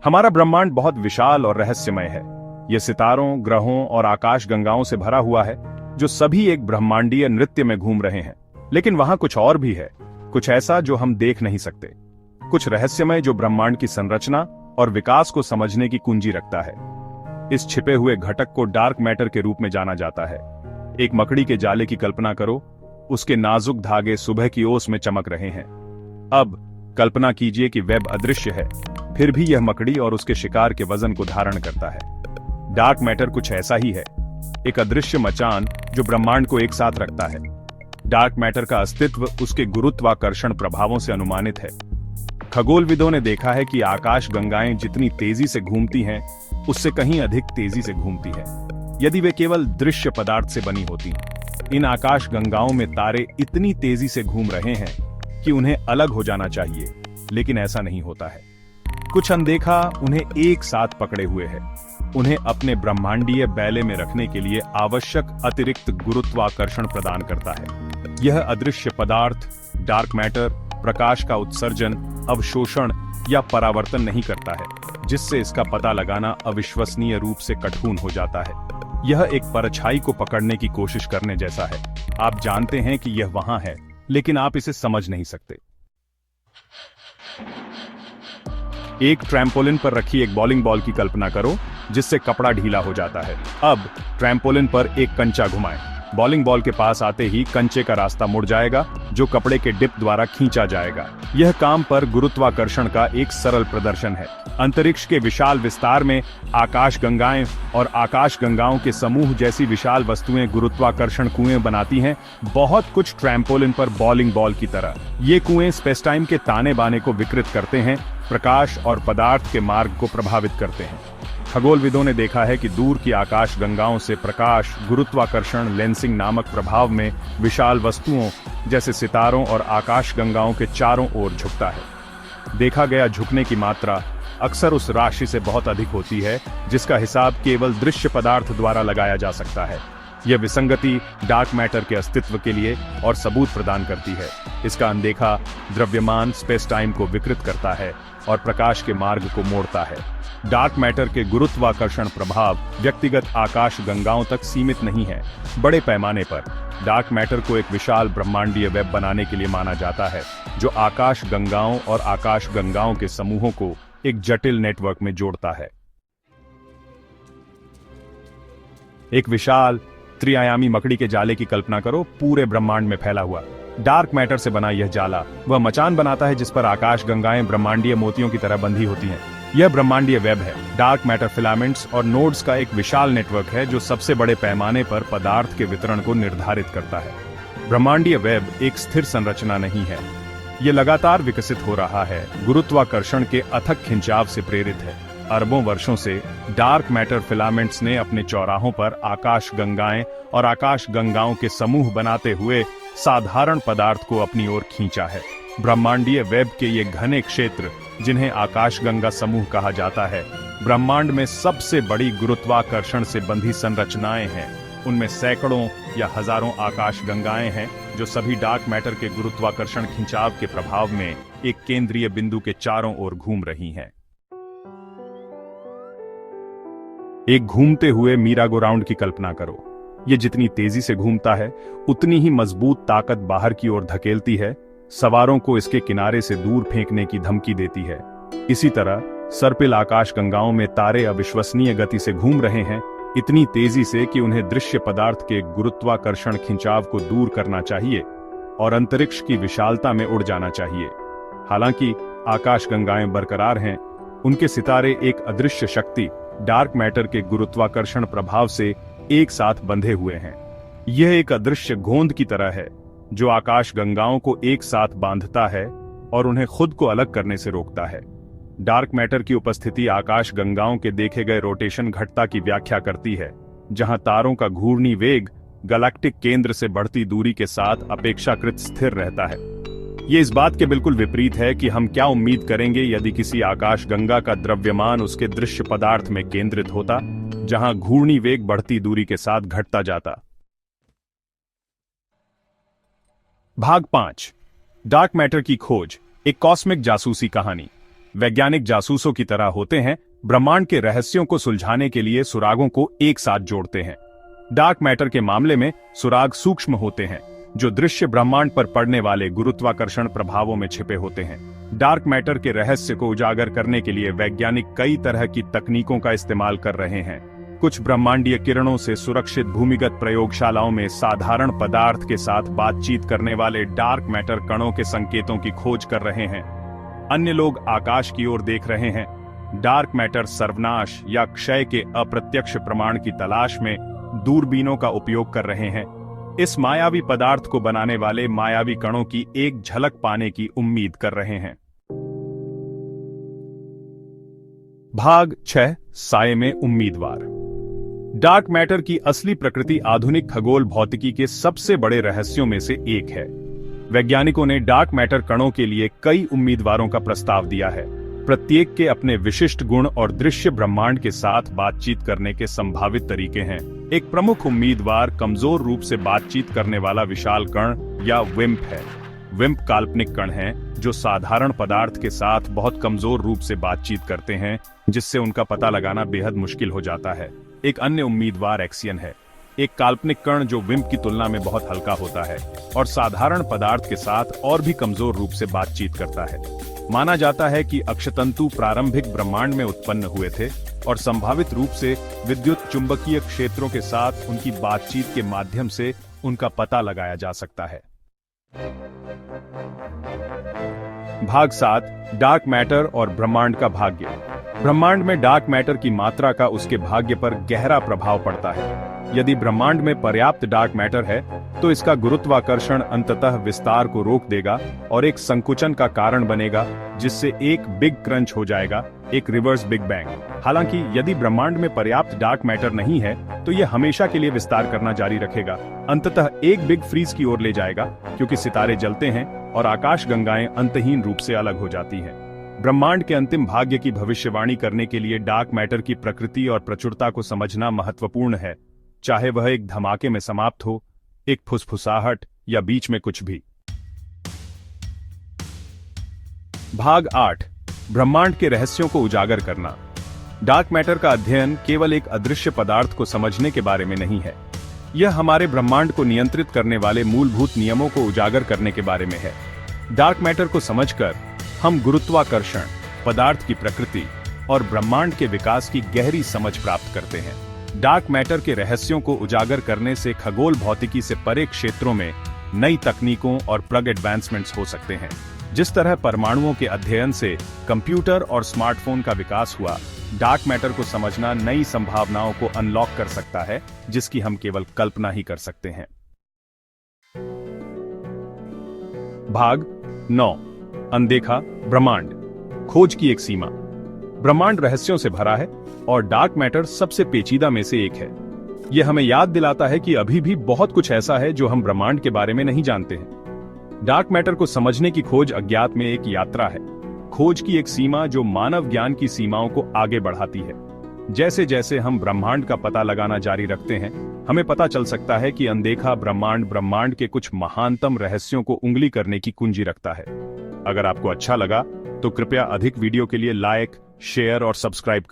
हमारा ब्रह्मांड बहुत विशाल और रहस्यमय है। यह सितारों, ग्रहों और आकाश गंगाओं से भरा हुआ है, जो सभी एक ब्रह्मांडीय नृत्य में घूम रहे हैं। लेकिन वहां कुछ और भी है, कुछ ऐसा जो हम देख नहीं सकते, कुछ रहस्यमय जो ब्रह्मांड की संरचना और विकास को समझने की कुंजी रखता है। इस छिपे हुए घटक को डार्क मैटर के रूप में जाना जाता है। एक मकड़ी के जाले की कल्पना करो, उसके नाजुक धागे सुबह की ओस में चमक रहे हैं। अब कल्पना कीजिए कि वेब अदृश्य है, फिर भी यह मकड़ी और उसके शिकार के वजन को धारण करता है। डार्क मैटर कुछ ऐसा ही है, एक अदृश्य मचान जो ब्रह्मांड को एक साथ रखता है। डार्क मैटर का अस्तित्व उसके गुरुत्वाकर्षण प्रभावों से अनुमानित है। खगोलविदों ने देखा है कि आकाश गंगाएं जितनी तेजी से घूमती हैं, उससे कहीं अधिक तेजी से घूमती है यदि वे केवल दृश्य पदार्थ से बनी होती। इन आकाश गंगाओं में तारे इतनी तेजी से घूम रहे हैं कि उन्हें अलग हो जाना चाहिए, लेकिन ऐसा नहीं होता है। कुछ अनदेखा उन्हें एक साथ पकड़े हुए है। उन्हें अपने ब्रह्मांडीय बैले में रखने के लिए आवश्यक अतिरिक्त गुरुत्वाकर्षण प्रदान करता है। यह अदृश्य पदार्थ डार्क मैटर प्रकाश का उत्सर्जन, अवशोषण या परावर्तन नहीं करता है, जिससे इसका पता लगाना अविश्वसनीय रूप से कठिन हो जाता है। यह एक परछाई को पकड़ने की कोशिश करने जैसा है। आप जानते हैं कि यह वहां है, लेकिन आप इसे समझ नहीं सकते। एक ट्रैम्पोलिन पर रखी एक बॉलिंग बॉल की कल्पना करो, जिससे कपड़ा ढीला हो जाता है। अब ट्रैम्पोलिन पर एक कंचा घुमाएं। बॉलिंग बॉल के पास आते ही कंचे का रास्ता मुड़ जाएगा, जो कपड़े के डिप द्वारा खींचा जाएगा। यह काम पर गुरुत्वाकर्षण का एक सरल प्रदर्शन है। अंतरिक्ष के विशाल विस्तार में आकाश गंगाएं और आकाश गंगाओं के समूह जैसी विशाल वस्तुएं गुरुत्वाकर्षण कुएं बनाती हैं, बहुत कुछ ट्रैम्पोलिन पर बॉलिंग बॉल की तरह। ये कुएं स्पेस-टाइम के ताने बाने को विकृत करते हैं, प्रकाश और पदार्थ के मार्ग को प्रभावित करते हैं। खगोलविदों ने देखा है कि दूर की आकाश गंगाओं से प्रकाश गुरुत्वाकर्षण लेंसिंग नामक प्रभाव में विशाल वस्तुओं जैसे सितारों और आकाश गंगाओं के चारों ओर झुकता है। देखा गया झुकने की मात्रा अक्सर उस राशि से बहुत अधिक होती है जिसका हिसाब केवल दृश्य पदार्थ द्वारा लगाया जा सकता है। यह विसंगति डार्क मैटर के अस्तित्व के लिए और सबूत प्रदान करती है। इसका अनदेखा द्रव्यमान स्पेस टाइम को विकृत करता है और प्रकाश के मार्ग को मोड़ता है। डार्क मैटर के गुरुत्वाकर्षण प्रभाव व्यक्तिगत आकाश गंगाओं तक सीमित नहीं है। बड़े पैमाने पर डार्क मैटर को एक विशाल ब्रह्मांडीय वेब बनाने के लिए माना जाता है, जो आकाश गंगाओं और आकाश गंगाओं के समूहों को एक जटिल नेटवर्क में जोड़ता है। एक विशाल त्रिआयामी मकड़ी के जाले की कल्पना करो, पूरे ब्रह्मांड में फैला हुआ। डार्क मैटर से बना यह जाला वह मचान बनाता है जिस पर आकाश गंगाएं ब्रह्मांडीय मोतियों की तरह बंधी होती हैं। यह ब्रह्मांडीय वेब है। डार्क मैटर फिलामेंट्स और नोड्स का एक विशाल नेटवर्क है जो सबसे बड़े पैमाने पर पदार्थ के वितरण को निर्धारित करता है। ब्रह्मांडीय वेब एक स्थिर संरचना नहीं है, यह लगातार विकसित हो रहा है, गुरुत्वाकर्षण के अथक खिंचाव से प्रेरित है। अरबों वर्षों से डार्क मैटर फिलामेंट्स ने अपने चौराहों पर आकाश गंगाएं और आकाश गंगाओं के समूह बनाते हुए साधारण पदार्थ को अपनी ओर खींचा है। ब्रह्मांडीय वेब के ये घने क्षेत्र, जिन्हें आकाश गंगा समूह कहा जाता है, ब्रह्मांड में सबसे बड़ी गुरुत्वाकर्षण से बंधी संरचनाएं हैं। उनमें सैकड़ों या हजारों आकाश गंगाएं हैं जो सभी डार्क मैटर के गुरुत्वाकर्षण खिंचाव के प्रभाव में एक केंद्रीय बिंदु के चारों ओर घूम रही हैं। एक घूमते हुए मीरागो राउंड की कल्पना करो। यह जितनी तेजी से घूमता है, उतनी ही मजबूत ताकत बाहर की ओर धकेलती है, सवारों को इसके किनारे से दूर फेंकने की धमकी देती है। इसी तरह सर्पिल आकाश गंगाओं में तारे अविश्वसनीय गति से घूम रहे हैं, इतनी तेजी से कि उन्हें दृश्य पदार्थ के गुरुत्वाकर्षण खिंचाव को दूर करना चाहिए और अंतरिक्ष की विशालता में उड़ जाना चाहिए। हालांकि आकाश गंगाएं बरकरार हैं, उनके सितारे एक अदृश्य शक्ति डार्क मैटर के गुरुत्वाकर्षण प्रभाव से एक साथ बंधे हुए हैं। यह एक अदृश्य गोंद की तरह है जो आकाश गंगाओं को एक साथ बांधता है और उन्हें खुद को अलग करने से रोकता है। डार्क मैटर की उपस्थिति आकाश गंगाओं के देखे गए रोटेशन घटता की व्याख्या करती है, जहां तारों का घूर्णी वेग गैलेक्टिक केंद्र से बढ़ती दूरी के साथ अपेक्षाकृत स्थिर रहता है। ये इस बात के बिल्कुल विपरीत है कि हम क्या उम्मीद करेंगे यदि किसी आकाश गंगा का द्रव्यमान उसके दृश्य पदार्थ में केंद्रित होता, जहां घूर्णी वेग बढ़ती दूरी के साथ घटता जाता। भाग 5 डार्क मैटर की खोज, एक कॉस्मिक जासूसी कहानी। वैज्ञानिक जासूसों की तरह होते हैं, ब्रह्मांड के रहस्यों को सुलझाने के लिए सुरागों को एक साथ जोड़ते हैं। डार्क मैटर के मामले में सुराग सूक्ष्म होते हैं, जो दृश्य ब्रह्मांड पर पड़ने वाले गुरुत्वाकर्षण प्रभावों में छिपे होते हैं। डार्क मैटर के रहस्य को उजागर करने के लिए वैज्ञानिक कई तरह की तकनीकों का इस्तेमाल कर रहे हैं। कुछ ब्रह्मांडीय किरणों से सुरक्षित भूमिगत प्रयोगशालाओं में साधारण पदार्थ के साथ बातचीत करने वाले डार्क मैटर कणों के संकेतों की खोज कर रहे हैं। अन्य लोग आकाश की ओर देख रहे हैं, डार्क मैटर सर्वनाश या क्षय के अप्रत्यक्ष प्रमाण की तलाश में दूरबीनों का उपयोग कर रहे हैं। इस मायावी पदार्थ को बनाने वाले मायावी कणों की एक झलक पाने की उम्मीद कर रहे हैं। भाग 6 साये में उम्मीदवार। डार्क मैटर की असली प्रकृति आधुनिक खगोल भौतिकी के सबसे बड़े रहस्यों में से एक है। वैज्ञानिकों ने डार्क मैटर कणों के लिए कई उम्मीदवारों का प्रस्ताव दिया है। प्रत्येक के अपने विशिष्ट गुण और दृश्य ब्रह्मांड के साथ बातचीत करने के संभावित तरीके हैं। एक प्रमुख उम्मीदवार कमजोर रूप से बातचीत करने वाला विशाल कण या विम्प है। विम्प काल्पनिक कण हैं जो साधारण पदार्थ के साथ बहुत कमजोर रूप से बातचीत करते हैं, जिससे उनका पता लगाना बेहद मुश्किल हो जाता है। एक अन्य उम्मीदवार एक्सियन है, एक काल्पनिक कण जो विम्प की तुलना में बहुत हल्का होता है और साधारण पदार्थ के साथ और भी कमजोर रूप से बातचीत करता है। माना जाता है कि अक्षतंतु प्रारंभिक ब्रह्मांड में उत्पन्न हुए थे और संभावित रूप से विद्युत चुंबकीय क्षेत्रों के साथ उनकी बातचीत के माध्यम से उनका पता लगाया जा सकता है। भाग 7 डार्क मैटर और ब्रह्मांड का भाग्य। ब्रह्मांड में डार्क मैटर की मात्रा का उसके भाग्य पर गहरा प्रभाव पड़ता है। यदि ब्रह्मांड में पर्याप्त डार्क मैटर है तो इसका गुरुत्वाकर्षण अंततः विस्तार को रोक देगा और एक संकुचन का कारण बनेगा, जिससे एक बिग क्रंच हो जाएगा, एक रिवर्स बिग बैंग। हालांकि यदि ब्रह्मांड में पर्याप्त डार्क मैटर नहीं है तो यह हमेशा के लिए विस्तार करना जारी रखेगा, अंततः एक बिग फ्रीज की ओर ले जाएगा, क्योंकि सितारे जलते हैं और आकाश गंगाएं अंतहीन रूप से अलग हो जाती हैं। ब्रह्मांड के अंतिम भाग्य की भविष्यवाणी करने के लिए डार्क मैटर की प्रकृति और प्रचुरता को समझना महत्वपूर्ण है, चाहे वह एक धमाके में समाप्त हो, एक फुसफुसाहट या बीच में कुछ भी। भाग 8 ब्रह्मांड के रहस्यों को उजागर करना। डार्क मैटर का अध्ययन केवल एक अदृश्य पदार्थ को समझने के बारे में नहीं है, यह हमारे ब्रह्मांड को नियंत्रित करने वाले मूलभूत नियमों को उजागर करने के बारे में है। डार्क मैटर को समझकर हम गुरुत्वाकर्षण, पदार्थ की प्रकृति और ब्रह्मांड के विकास की गहरी समझ प्राप्त करते हैं। डार्क मैटर के रहस्यों को उजागर करने से खगोल भौतिकी से परे क्षेत्रों में नई तकनीकों और प्लग एडवांसमेंट्स हो सकते हैं। जिस तरह परमाणुओं के अध्ययन से कंप्यूटर और स्मार्टफोन का विकास हुआ, डार्क मैटर को समझना नई संभावनाओं को अनलॉक कर सकता है, जिसकी हम केवल कल्पना ही कर सकते हैं। भाग 9 अनदेखा ब्रह्मांड, खोज की एक सीमा। ब्रह्मांड रहस्यों से भरा है और डार्क मैटर सबसे पेचीदा में से एक है। यह हमें याद दिलाता है कि अभी भी बहुत कुछ ऐसा है जो हम ब्रह्मांड के बारे में नहीं जानते हैं। डार्क मैटर को समझने की खोज अज्ञात में एक यात्रा है, खोज की एक सीमा जो मानव ज्ञान की सीमाओं को आगे बढ़ाती है। जैसे जैसे हम ब्रह्मांड का पता लगाना जारी रखते हैं, हमें पता चल सकता है कि अनदेखा ब्रह्मांड के कुछ महानतम रहस्यों को उंगली करने की कुंजी रखता है। अगर आपको अच्छा लगा तो कृपया अधिक वीडियो के लिए लाइक, शेयर और सब्सक्राइब करें।